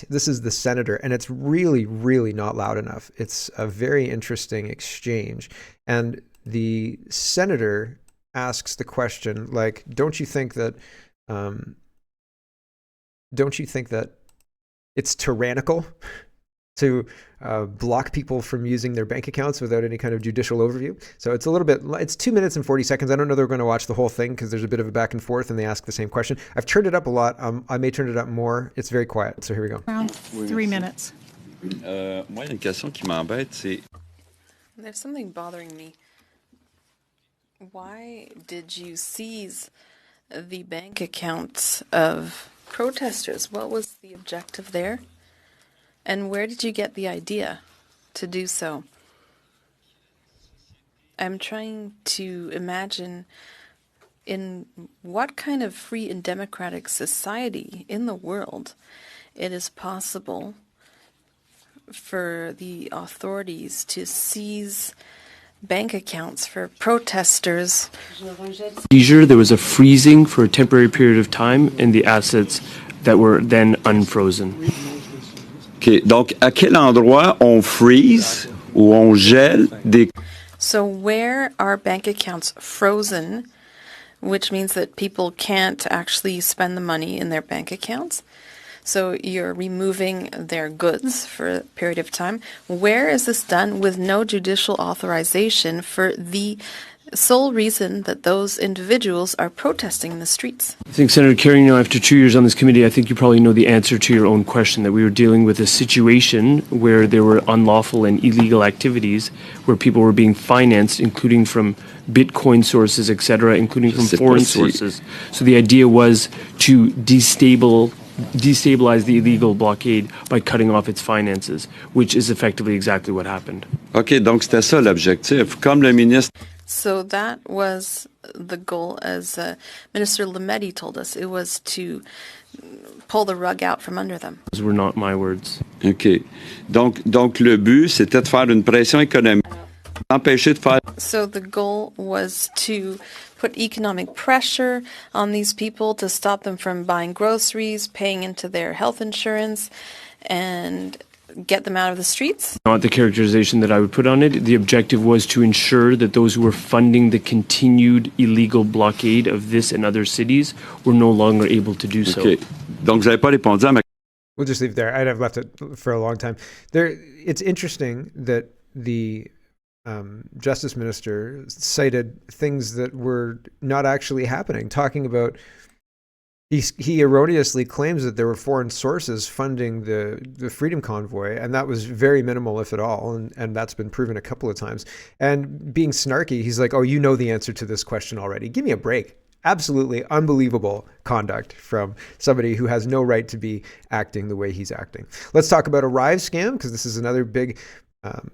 this is the senator, and it's really, really not loud enough. It's a very interesting exchange. And the senator asks the question, like, don't you think that it's tyrannical to block people from using their bank accounts without any kind of judicial overview? So it's a little bit, it's 2 minutes and 40 seconds. I don't know they're going to watch the whole thing because there's a bit of a back and forth and they ask the same question. I've turned it up a lot. I may turn it up more. It's very quiet. So here we go. Around 3 minutes. Moi, une question qui m'embête, c'est... There's something bothering me. Why did you seize the bank accounts of protesters? What was the objective there? And where did you get the idea to do so? I'm trying to imagine in what kind of free and democratic society in the world it is possible for the authorities to seize bank accounts for protesters. There was a freezing for a temporary period of time in the assets that were then unfrozen. OK, donc à quel endroit on freeze ou on gèle des... So where are bank accounts frozen, which means that people can't actually spend the money in their bank accounts? So you're removing their goods for a period of time. Where is this done with no judicial authorization for the sole reason that those individuals are protesting in the streets? I think, Senator Kerry, after 2 years on this committee, I think you probably know the answer to your own question, that we were dealing with a situation where there were unlawful and illegal activities, where people were being financed, including from Bitcoin sources, etc., including from foreign sources. So the idea was to destabilize the illegal blockade by cutting off its finances, which is effectively exactly what happened. OK, donc c'était ça l'objectif. Comme le ministre... So that was the goal, as Minister Lametti told us. It was to pull the rug out from under them. Those were not my words. OK. Donc le but, c'était de faire une pression économique, empêcher de faire... So the goal was to put economic pressure on these people to stop them from buying groceries, paying into their health insurance, and get them out of the streets? Not the characterization that I would put on it. The objective was to ensure that those who were funding the continued illegal blockade of this and other cities were no longer able to do so. OK. Donc, vous n'avez pas répondu à ma... We'll just leave it there. I'd have left it for a long time. It's interesting that the Justice Minister cited things that were not actually happening, talking about he erroneously claims that there were foreign sources funding the Freedom Convoy, and that was very minimal, if at all, and that's been proven a couple of times. And being snarky, he's like, oh, you know the answer to this question already. Give me a break. Absolutely unbelievable conduct from somebody who has no right to be acting the way he's acting. Let's talk about ArriveCan, because this is another big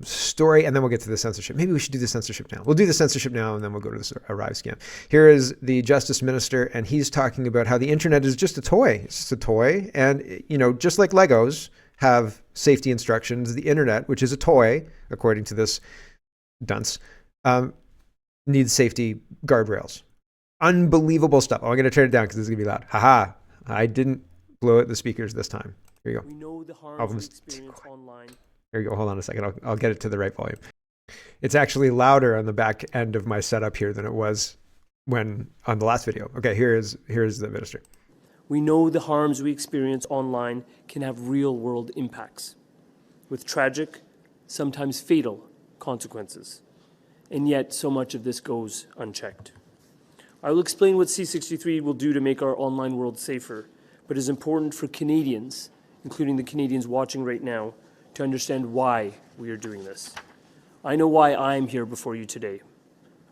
story, and then we'll get to the censorship. Maybe we should do the censorship now. We'll do the censorship now, and then we'll go to the ArriveCan. Here is the Justice Minister, and he's talking about how the internet is just a toy. It's just a toy, and just like Legos have safety instructions, the internet, which is a toy, according to this dunce, needs safety guardrails. Unbelievable stuff. Oh, I'm going to turn it down because this is going to be loud. Haha! I didn't blow out the speakers this time. Here you go. We know the harms we experience online. Here you go. Hold on a second. I'll get it to the right volume. It's actually louder on the back end of my setup here than it was when on the last video. Okay, here's the minister. We know the harms we experience online can have real-world impacts, with tragic, sometimes fatal, consequences. And yet, so much of this goes unchecked. I will explain what C63 will do to make our online world safer, but it is important for Canadians, including the Canadians watching right now, to understand why we are doing this. I know why I'm here before you today.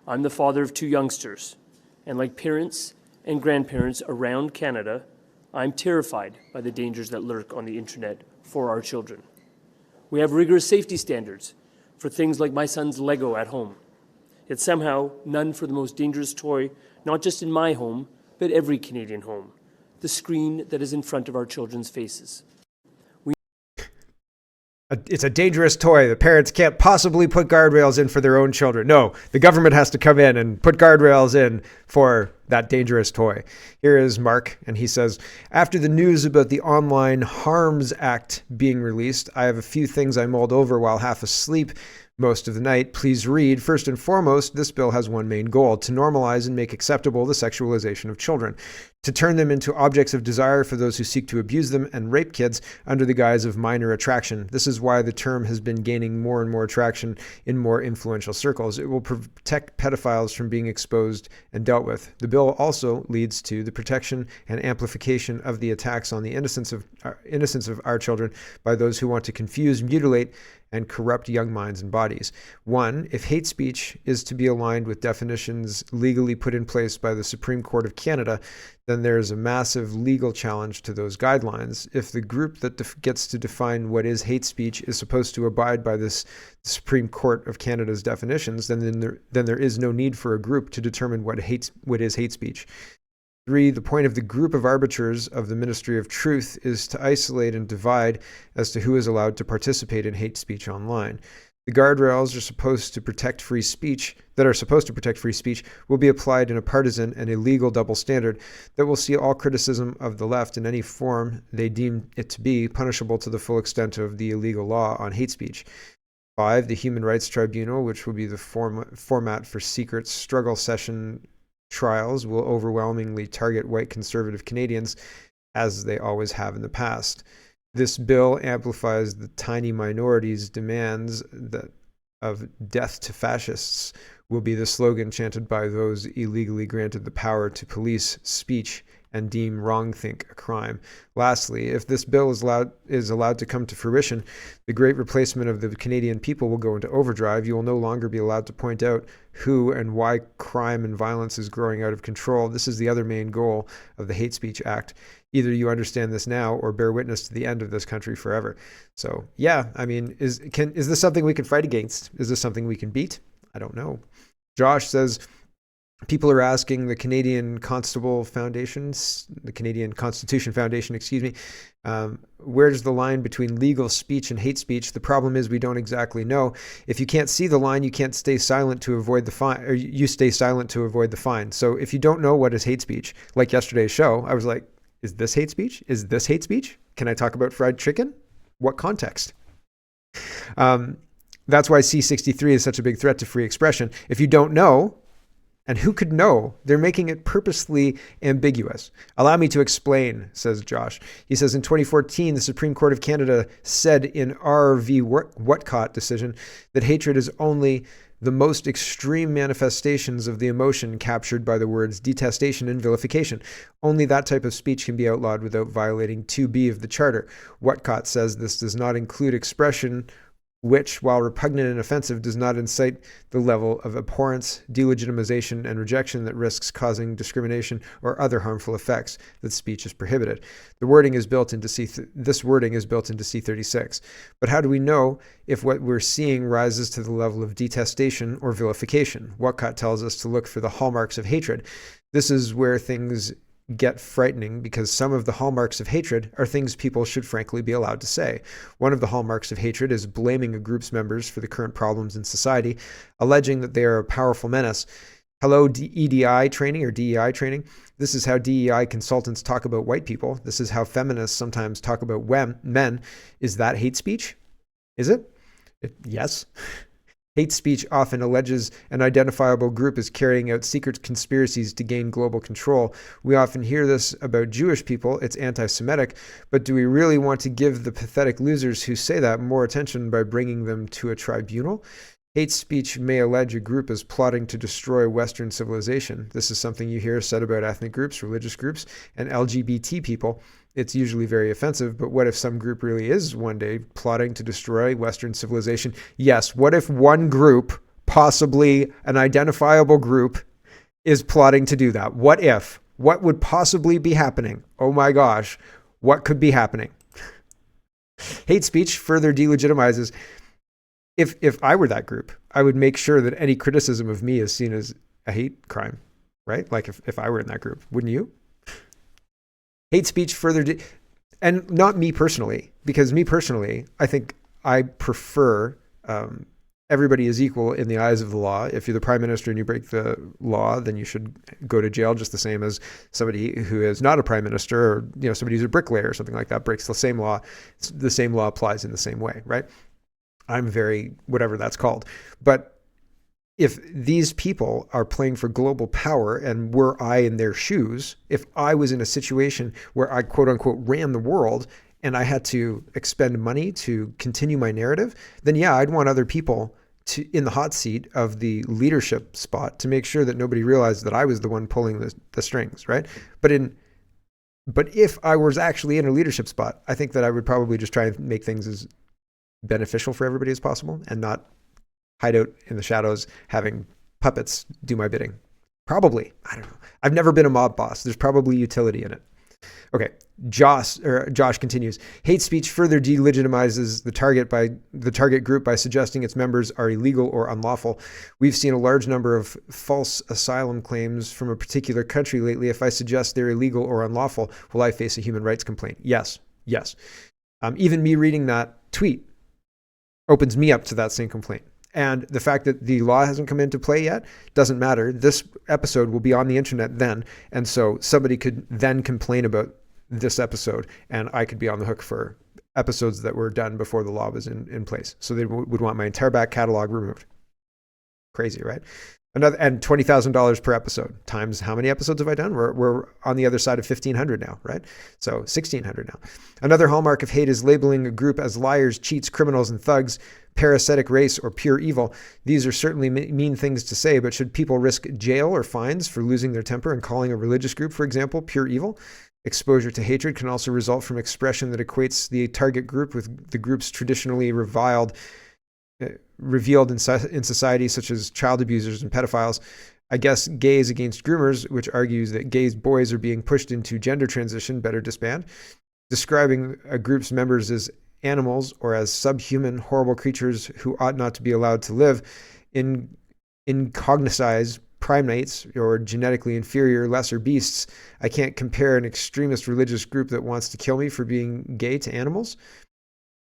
I'm the father of 2 youngsters, and like parents and grandparents around Canada, I'm terrified by the dangers that lurk on the internet for our children. We have rigorous safety standards for things like my son's Lego at home, yet somehow none for the most dangerous toy, not just in my home, but every Canadian home, the screen that is in front of our children's faces. It's a dangerous toy. The parents can't possibly put guardrails in for their own children. No, the government has to come in and put guardrails in for that dangerous toy. Here is Mark, and he says, after the news about the Online Harms Act being released, I have a few things I mulled over while half asleep most of the night. Please read. First and foremost, this bill has one main goal: to normalize and make acceptable the sexualization of children, to turn them into objects of desire for those who seek to abuse them and rape kids under the guise of minor attraction. This is why the term has been gaining more and more traction in more influential circles. It will protect pedophiles from being exposed and dealt with. The bill also leads to the protection and amplification of the attacks on the innocence of our children by those who want to confuse, mutilate, and corrupt young minds and bodies. 1. If hate speech is to be aligned with definitions legally put in place by the Supreme Court of Canada, then there is a massive legal challenge to those guidelines. If the group that gets to define what is hate speech is supposed to abide by this Supreme Court of Canada's definitions, then there is no need for a group to determine what is hate speech. 3. The point of the group of arbiters of the Ministry of Truth is to isolate and divide as to who is allowed to participate in hate speech online. The guardrails are supposed to protect free speech will be applied in a partisan and illegal double standard that will see all criticism of the left in any form they deem it to be punishable to the full extent of the illegal law on hate speech. 5. The Human Rights Tribunal, which will be the format for secret struggle session trials, will overwhelmingly target white conservative Canadians, as they always have in the past. This bill amplifies the tiny minority's demands that of death to fascists will be the slogan chanted by those illegally granted the power to police speech and deem wrongthink a crime. Lastly, if this bill is allowed to come to fruition, the great replacement of the Canadian people will go into overdrive. You will no longer be allowed to point out who and why crime and violence is growing out of control. This is the other main goal of the Hate Speech Act. Either you understand this now or bear witness to the end of this country forever. So, yeah, I mean, is this something we can fight against? Is this something we can beat? I don't know. Josh says, people are asking the Canadian Constitution Foundation, where's the line between legal speech and hate speech? The problem is we don't exactly know. If you can't see the line, you can't stay silent to avoid the fine, or you stay silent to avoid the fine. So if you don't know what is hate speech, like yesterday's show, I was like, is this hate speech? Is this hate speech? Can I talk about fried chicken? What context? That's why C-63 is such a big threat to free expression. If you don't know, and who could know? They're making it purposely ambiguous. Allow me to explain, says Josh. He says, in 2014, the Supreme Court of Canada said in R.V. Whatcott decision that hatred is only the most extreme manifestations of the emotion captured by the words detestation and vilification. Only that type of speech can be outlawed without violating 2B of the Charter. Whatcott says this does not include expression which, while repugnant and offensive, does not incite the level of abhorrence, delegitimization, and rejection that risks causing discrimination or other harmful effects, that speech is prohibited. This wording is built into C-36. But how do we know if what we're seeing rises to the level of detestation or vilification? Whatcott tells us to look for the hallmarks of hatred. This is where things get frightening, because some of the hallmarks of hatred are things people should frankly be allowed to say. One of the hallmarks of hatred is blaming a group's members for the current problems in society, alleging that they are a powerful menace. Hello, EDI training or DEI training. This is how DEI consultants talk about white people. This is how feminists sometimes talk about men. Is that hate speech? Is it? Yes. Hate speech often alleges an identifiable group is carrying out secret conspiracies to gain global control. We often hear this about Jewish people. It's anti-Semitic. But do we really want to give the pathetic losers who say that more attention by bringing them to a tribunal? Hate speech may allege a group is plotting to destroy Western civilization. This is something you hear said about ethnic groups, religious groups, and LGBT people. It's usually very offensive, but what if some group really is one day plotting to destroy Western civilization? Yes, what if one group, possibly an identifiable group, is plotting to do that? What if? What would possibly be happening? Oh my gosh, what could be happening? Hate speech further delegitimizes. If I were that group, I would make sure that any criticism of me is seen as a hate crime, right? Like if I were in that group, wouldn't you? Hate speech further, and not me personally, because me personally, I think I prefer everybody is equal in the eyes of the law. If you're the prime minister and you break the law, then you should go to jail just the same as somebody who is not a prime minister, or somebody who's a bricklayer or something like that breaks the same law. The same law applies in the same way, right? I'm very whatever that's called. But if these people are playing for global power, and were I in their shoes, if I was in a situation where I quote unquote ran the world and I had to expend money to continue my narrative, then yeah, I'd want other people in the hot seat of the leadership spot to make sure that nobody realized that I was the one pulling the strings, right? But if I was actually in a leadership spot, I think that I would probably just try and make things as beneficial for everybody as possible and not hide out in the shadows having puppets do my bidding. Probably. I don't know. I've never been a mob boss. There's probably utility in it. Okay. Josh continues. Hate speech further delegitimizes the target group by suggesting its members are illegal or unlawful. We've seen a large number of false asylum claims from a particular country lately. If I suggest they're illegal or unlawful, will I face a human rights complaint? Yes. Even me reading that tweet opens me up to that same complaint. And the fact that the law hasn't come into play yet doesn't matter. This episode will be on the internet then. And so somebody could then complain about this episode, and I could be on the hook for episodes that were done before the law was in place. So they would want my entire back catalog removed. Crazy, right? And $20,000 per episode times how many episodes have I done? We're on the other side of 1,500 now, right? So 1,600 now. Another hallmark of hate is labeling a group as liars, cheats, criminals, and thugs, parasitic race, or pure evil. These are certainly mean things to say, but should people risk jail or fines for losing their temper and calling a religious group, for example, pure evil? Exposure to hatred can also result from expression that equates the target group with the groups traditionally revealed in society, such as child abusers and pedophiles. I guess Gays Against Groomers, which argues that gay boys are being pushed into gender transition, better disband. Describing a group's members as animals or as subhuman, horrible creatures who ought not to be allowed to live, incognitize primates or genetically inferior, lesser beasts. I can't compare an extremist religious group that wants to kill me for being gay to animals.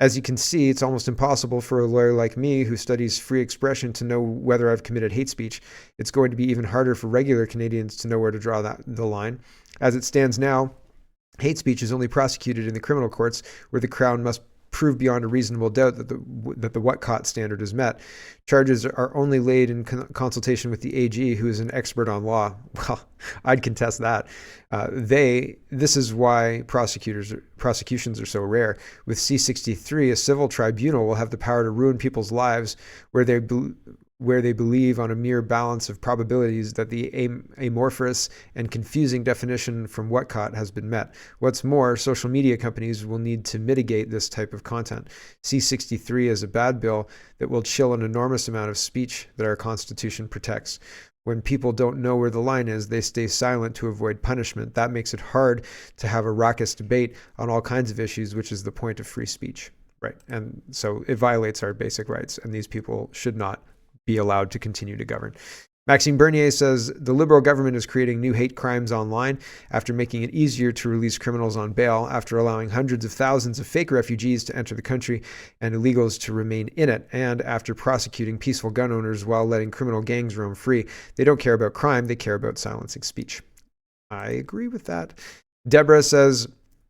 As you can see, it's almost impossible for a lawyer like me who studies free expression to know whether I've committed hate speech. It's going to be even harder for regular Canadians to know where to draw the line. As it stands now, hate speech is only prosecuted in the criminal courts, where the Crown must prove beyond a reasonable doubt that the Whatcott standard is met. Charges are only laid in consultation with the AG, who is an expert on law. Well, I'd contest that. This is why prosecutions are so rare. With C-63, a civil tribunal will have the power to ruin people's lives where they believe on a mere balance of probabilities that the amorphous and confusing definition from Whatcott has been met. What's more, social media companies will need to mitigate this type of content. C-63 is a bad bill that will chill an enormous amount of speech that our Constitution protects. When people don't know where the line is, they stay silent to avoid punishment. That makes it hard to have a raucous debate on all kinds of issues, which is the point of free speech. Right. And so it violates our basic rights, and these people should not be allowed to continue to govern. Maxime Bernier says the Liberal government is creating new hate crimes online after making it easier to release criminals on bail, after allowing hundreds of thousands of fake refugees to enter the country and illegals to remain in it, and after prosecuting peaceful gun owners while letting criminal gangs roam free. They don't care about crime, they care about silencing speech. I agree with that. Deborah says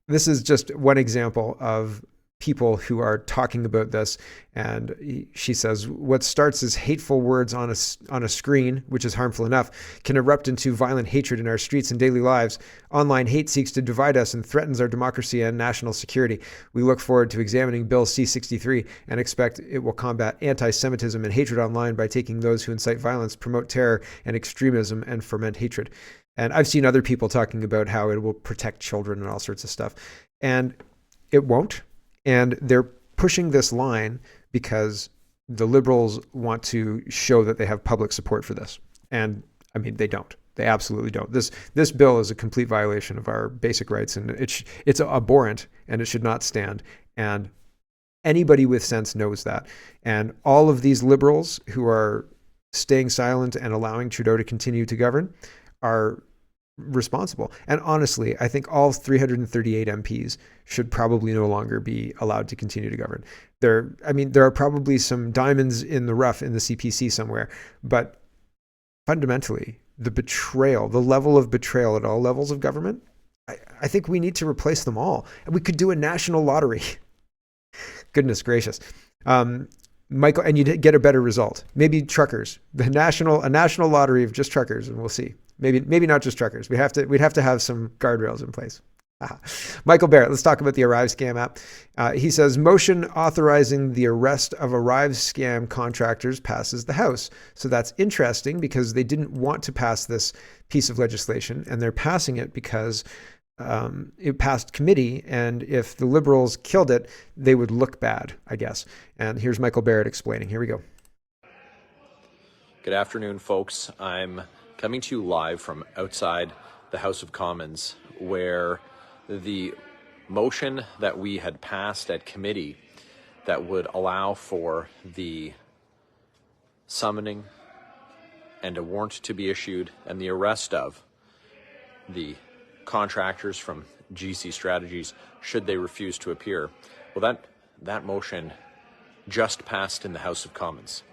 this is just one example of people who are talking about this, and she says what starts as hateful words on a screen, which is harmful enough, can erupt into violent hatred in our streets and daily lives. Online hate seeks to divide us and threatens our democracy and national security. We look forward to examining Bill C-63 and expect it will combat anti-Semitism and hatred online by taking those who incite violence, promote terror and extremism, and foment hatred. And I've seen other people talking about how it will protect children and all sorts of stuff, and it won't. And they're pushing this line because the Liberals want to show that they have public support for this. And I mean, they don't. They absolutely don't. This bill is a complete violation of our basic rights, and it's abhorrent, and it should not stand. And anybody with sense knows that. And all of these Liberals who are staying silent and allowing Trudeau to continue to govern are responsible. And honestly, I think all 338 MPs should probably no longer be allowed to continue to govern. There are probably some diamonds in the rough in the CPC somewhere, but fundamentally, the betrayal, the level of betrayal at all levels of government, I think we need to replace them all. And we could do a national lottery. Goodness gracious. Michael, and you'd get a better result. Maybe truckers, a national lottery of just truckers, and we'll see. Maybe not just truckers. We'd have to have some guardrails in place. Michael Barrett, let's talk about the Arrive scam app. He says, motion authorizing the arrest of Arrive scam contractors passes the House. So that's interesting because they didn't want to pass this piece of legislation, and they're passing it because it passed committee, and if the Liberals killed it, they would look bad, I guess. And here's Michael Barrett explaining. Here we go. Good afternoon, folks. I'm coming to you live from outside the House of Commons, where the motion that we had passed at committee that would allow for the summoning and a warrant to be issued and the arrest of the contractors from GC Strategies should they refuse to appear. Well, that motion just passed in the House of Commons.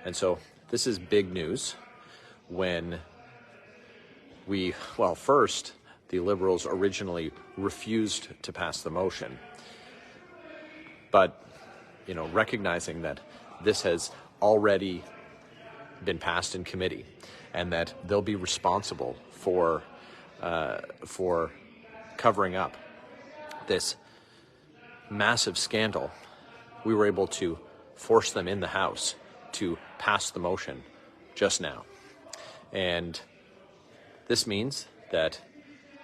And so this is big news when first, the Liberals originally refused to pass the motion. But, recognizing that this has already been passed in committee and that they'll be responsible for covering up this massive scandal, we were able to force them in the House to pass the motion just now. And this means that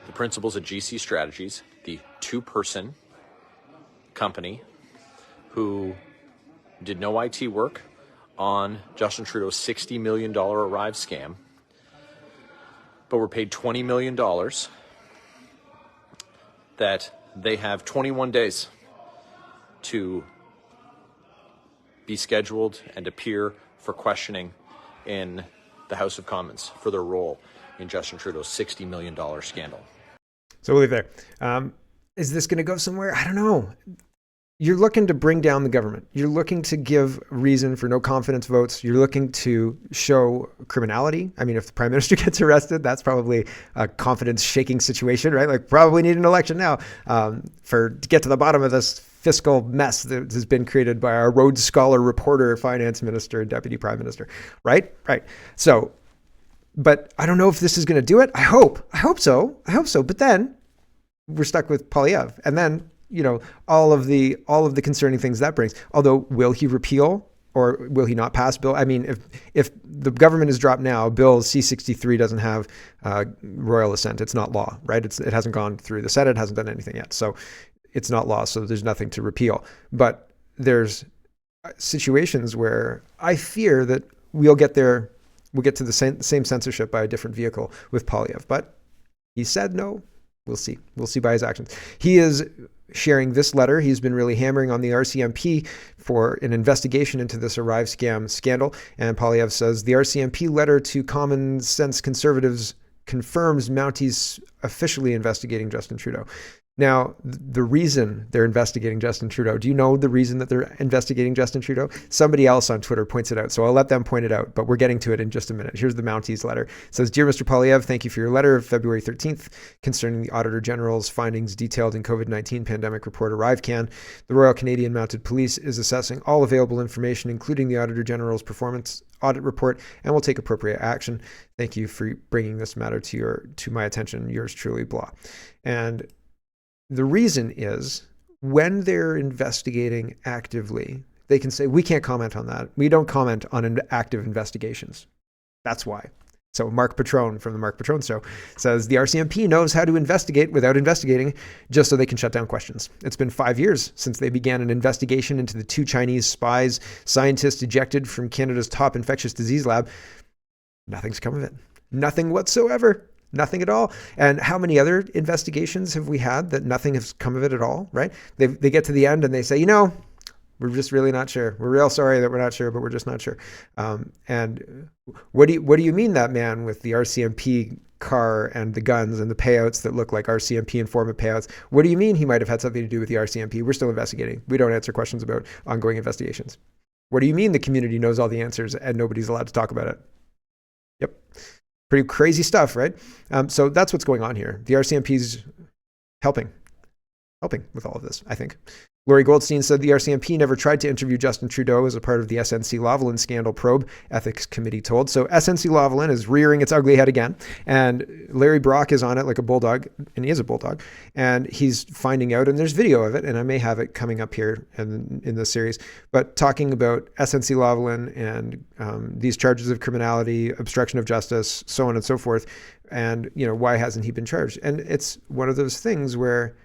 the principals at GC Strategies, the two-person company who did no IT work on Justin Trudeau's $60 million Arrive scam, but were paid $20 million, that they have 21 days to be scheduled and appear for questioning in the House of Commons for their role in Justin Trudeau's $60 million scandal. So we'll leave there. Is this going to go somewhere? I don't know. You're looking to bring down the government. You're looking to give reason for no confidence votes. You're looking to show criminality. I mean, if the prime minister gets arrested, that's probably a confidence-shaking situation, right? Like, probably need an election now to get to the bottom of this fiscal mess that has been created by our Rhodes Scholar reporter, finance minister, and deputy prime minister, right? Right. So, but I don't know if this is going to do it. I hope so. But then we're stuck with Polyev, and then all of the concerning things that brings. Although, will he repeal or will he not pass bill? I mean, if the government is dropped now, Bill C-63 doesn't have royal assent. It's not law, right? It hasn't gone through the Senate, hasn't done anything yet. So it's not law. So there's nothing to repeal. But there's situations where I fear that we'll get there. We'll get to the same censorship by a different vehicle with Polyev. But he said no. We'll see. We'll see by his actions. He is sharing this letter. He's been really hammering on the RCMP for an investigation into this Arrive scam scandal. And Polyev says the RCMP letter to Common Sense Conservatives confirms Mounties officially investigating Justin Trudeau. Now, the reason they're investigating Justin Trudeau, do you know the reason that they're investigating Justin Trudeau? Somebody else on Twitter points it out, so I'll let them point it out, but we're getting to it in just a minute. Here's the Mounties letter. It says, Dear Mr. Polyev, thank you for your letter of February 13th concerning the Auditor General's findings detailed in COVID-19 pandemic report ArriveCan. The Royal Canadian Mounted Police is assessing all available information, including the Auditor General's performance audit report, and will take appropriate action. Thank you for bringing this matter to my attention. Yours truly, blah. And the reason is when they're investigating actively, they can say, we can't comment on that. We don't comment on active investigations. That's why. So Mark Patron from the Mark Patron Show says the RCMP knows how to investigate without investigating just so they can shut down questions. It's been 5 years since they began an investigation into the 2 Chinese spies, scientists ejected from Canada's top infectious disease lab. Nothing's come of it. Nothing whatsoever. Nothing at all. And how many other investigations have we had that nothing has come of it at all, right? They get to the end and they say, we're just really not sure. We're real sorry that we're not sure, but we're just not sure. And what do you mean that man with the RCMP car and the guns and the payouts that look like RCMP informant payouts. What do you mean he might have had something to do with the RCMP? We're still investigating. We don't answer questions about ongoing investigations. What do you mean the community knows all the answers and nobody's allowed to talk about it? Yep. Pretty crazy stuff, right? So that's what's going on here. The RCMP's helping with all of this, I think. Lori Goldstein said the RCMP never tried to interview Justin Trudeau as a part of the SNC-Lavalin scandal probe, Ethics Committee told. So SNC-Lavalin is rearing its ugly head again, and Larry Brock is on it like a bulldog, and he is a bulldog, and he's finding out, and there's video of it, and I may have it coming up here in the series, but talking about SNC-Lavalin and these charges of criminality, obstruction of justice, so on and so forth, and why hasn't he been charged? And it's one of those things where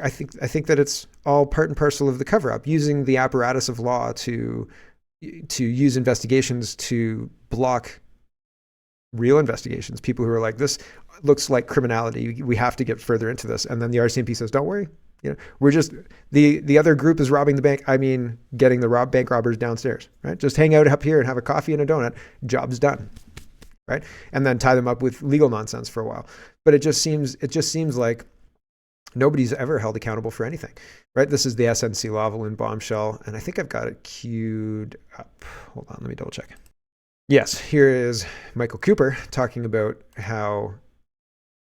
I think that it's all part and parcel of the cover-up, using the apparatus of law to use investigations to block real investigations. People who are like, this looks like criminality. We have to get further into this. And then the RCMP says, don't worry. We're just, the other group is robbing the bank. I mean, getting the bank robbers downstairs, right? Just hang out up here and have a coffee and a donut. Job's done, right? And then tie them up with legal nonsense for a while. But it just seems like nobody's ever held accountable for anything, right? This is the SNC-Lavalin bombshell, and I think I've got it queued up. Hold on, let me double check. Yes, here is Michael Cooper talking about how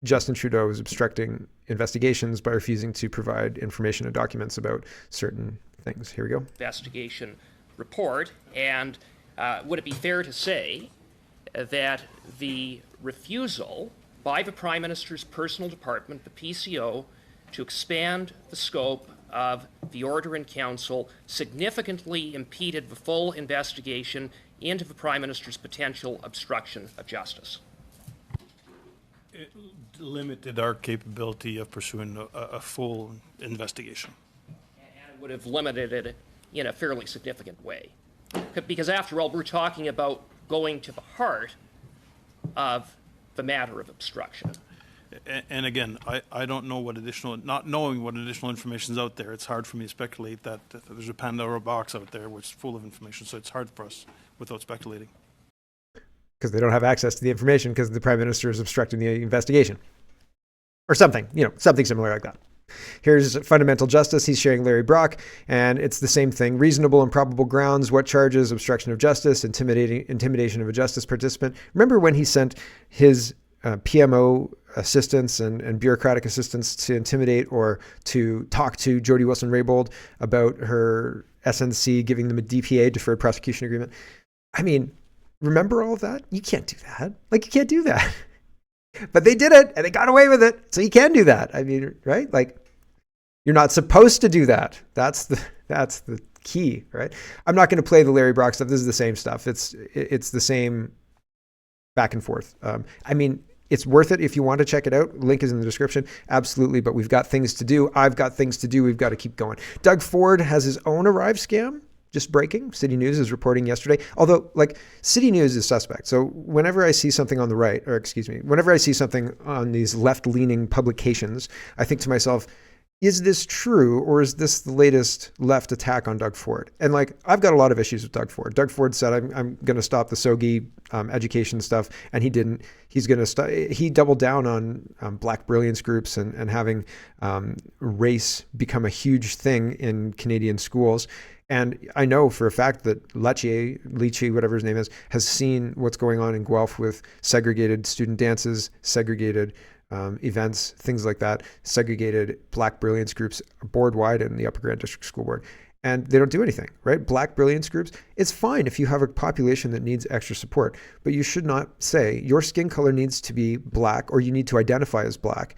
Justin Trudeau is obstructing investigations by refusing to provide information and documents about certain things. Here we go. Investigation report, and would it be fair to say that the refusal by the Prime Minister's personal department, the PCO, to expand the scope of the Order in Council significantly impeded the full investigation into the Prime Minister's potential obstruction of justice? It limited our capability of pursuing a full investigation. And it would have limited it in a fairly significant way. Because after all, we're talking about going to the heart of the matter of obstruction. And again, I don't know not knowing what additional information is out there, it's hard for me to speculate that there's a Pandora box out there which is full of information, so it's hard for us without speculating. Because they don't have access to the information because the Prime Minister is obstructing the investigation. Or something, something similar like that. Here's Fundamental Justice. He's sharing Larry Brock, and it's the same thing. Reasonable and probable grounds. What charges? Obstruction of justice, intimidation of a justice participant. Remember when he sent his PMO assistants and bureaucratic assistants to intimidate or to talk to Jody Wilson-Raybould about her SNC giving them a DPA, deferred prosecution agreement? I mean, remember all of that? You can't do that. You can't do that. But they did it and they got away with it. So you can do that. I mean, right? You're not supposed to do that. That's the key, right? I'm not going to play the Larry Brock stuff. This is the same stuff. It's the same back and forth. I mean, it's worth it if you want to check it out. Link is in the description. Absolutely. But we've got things to do. I've got things to do. We've got to keep going. Doug Ford has his own Arrive scam. Just breaking. City News is reporting yesterday. Although, City News is suspect. So whenever I see something on the right, whenever I see something on these left-leaning publications, I think to myself, is this true, or is this the latest left attack on Doug Ford? And I've got a lot of issues with Doug Ford. Doug Ford said, I'm going to stop the SOGI education stuff, and he didn't. He's going to he doubled down on Black brilliance groups and having race become a huge thing in Canadian schools. And I know for a fact that Lecce, whatever his name is, has seen what's going on in Guelph with segregated student dances, segregated events, things like that, segregated Black brilliance groups board-wide in the Upper Grand District School Board. And they don't do anything, right? Black brilliance groups, it's fine if you have a population that needs extra support, but you should not say your skin color needs to be Black or you need to identify as Black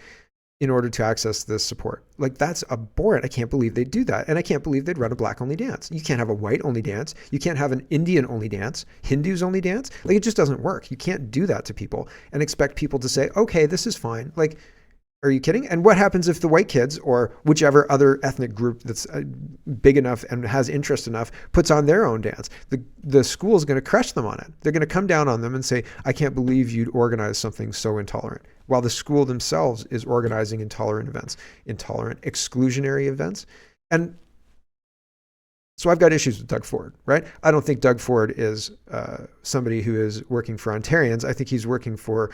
in order to access this support. That's abhorrent. I can't believe they'd do that. And I can't believe they'd run a Black only dance. You can't have a white only dance. You can't have an Indian only dance, Hindus only dance. It just doesn't work. You can't do that to people and expect people to say, okay, this is fine. Are you kidding? And what happens if the white kids or whichever other ethnic group that's big enough and has interest enough puts on their own dance? The school is going to crush them on it. They're going to come down on them and say, I can't believe you'd organize something so intolerant. While the school themselves is organizing intolerant events, intolerant exclusionary events. And so I've got issues with Doug Ford, right? I don't think Doug Ford is somebody who is working for Ontarians. I think he's working for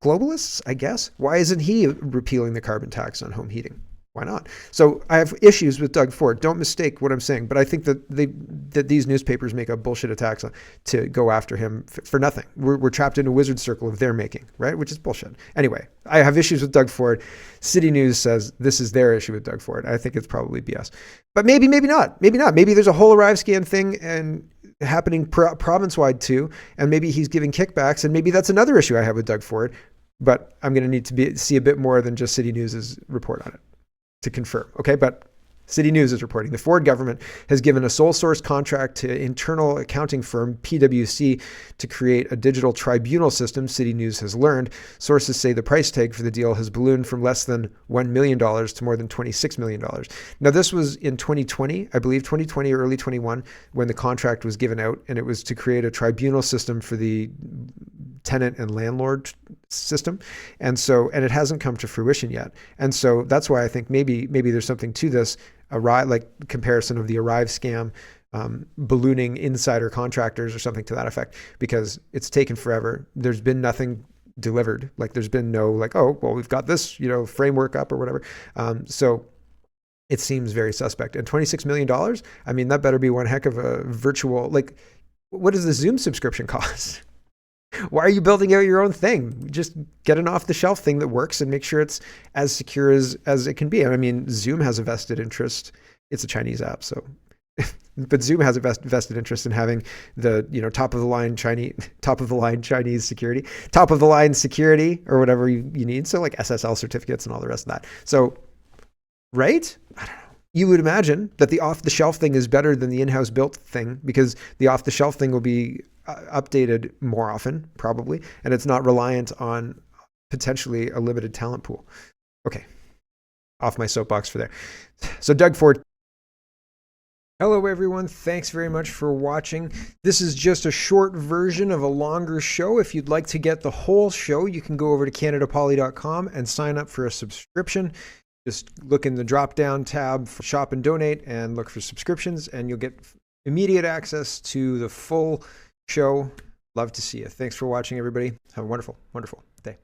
globalists, I guess. Why isn't he repealing the carbon tax on home heating? Why not? So I have issues with Doug Ford. Don't mistake what I'm saying, but I think that these newspapers make a bullshit attacks to go after him for nothing. We're trapped in a wizard circle of their making, right? Which is bullshit. Anyway, I have issues with Doug Ford. City News says this is their issue with Doug Ford. I think it's probably BS, but maybe not. Maybe there's a whole ArriveCan thing and happening province-wide too, and maybe he's giving kickbacks, and maybe that's another issue I have with Doug Ford. But I'm going to need to see a bit more than just City News's report on it to confirm. Okay, but City News is reporting the Ford government has given a sole source contract to internal accounting firm PwC to create a digital tribunal system. City News has learned. Sources say the price tag for the deal has ballooned from less than $1 million to more than $26 million. Now, this was in 2020, I believe 2020 or early 21, when the contract was given out, and it was to create a tribunal system for the tenant and landlord system. And it hasn't come to fruition yet. And so that's why I think maybe there's something to this, like comparison of the Arrive scam, ballooning insider contractors or something to that effect, because it's taken forever. There's been nothing delivered. Like there's been no like, oh, well, we've got this, framework up or whatever. So it seems very suspect. And $26 million, I mean, that better be one heck of a virtual, like, what does the Zoom subscription cost? Why are you building out your own thing? Just get an off-the-shelf thing that works and make sure it's as secure as it can be. I mean, Zoom has a vested interest. It's a Chinese app, so but Zoom has a vested interest in having the top of the line Chinese security, top of the line security, or whatever you need. So like SSL certificates and all the rest of that. So, right? I don't know. You would imagine that the off-the-shelf thing is better than the in-house built thing, because the off-the-shelf thing will be updated more often, probably, and it's not reliant on potentially a limited talent pool. Okay, off my soapbox for there. So Doug Ford. Hello everyone, thanks very much for watching. This is just a short version of a longer show. If you'd like to get the whole show, you can go over to canadapoly.com and sign up for a subscription. Just look in the drop-down tab for Shop and Donate and look for subscriptions, and you'll get immediate access to the full show. Love to see you. Thanks for watching, everybody. Have a wonderful, wonderful day.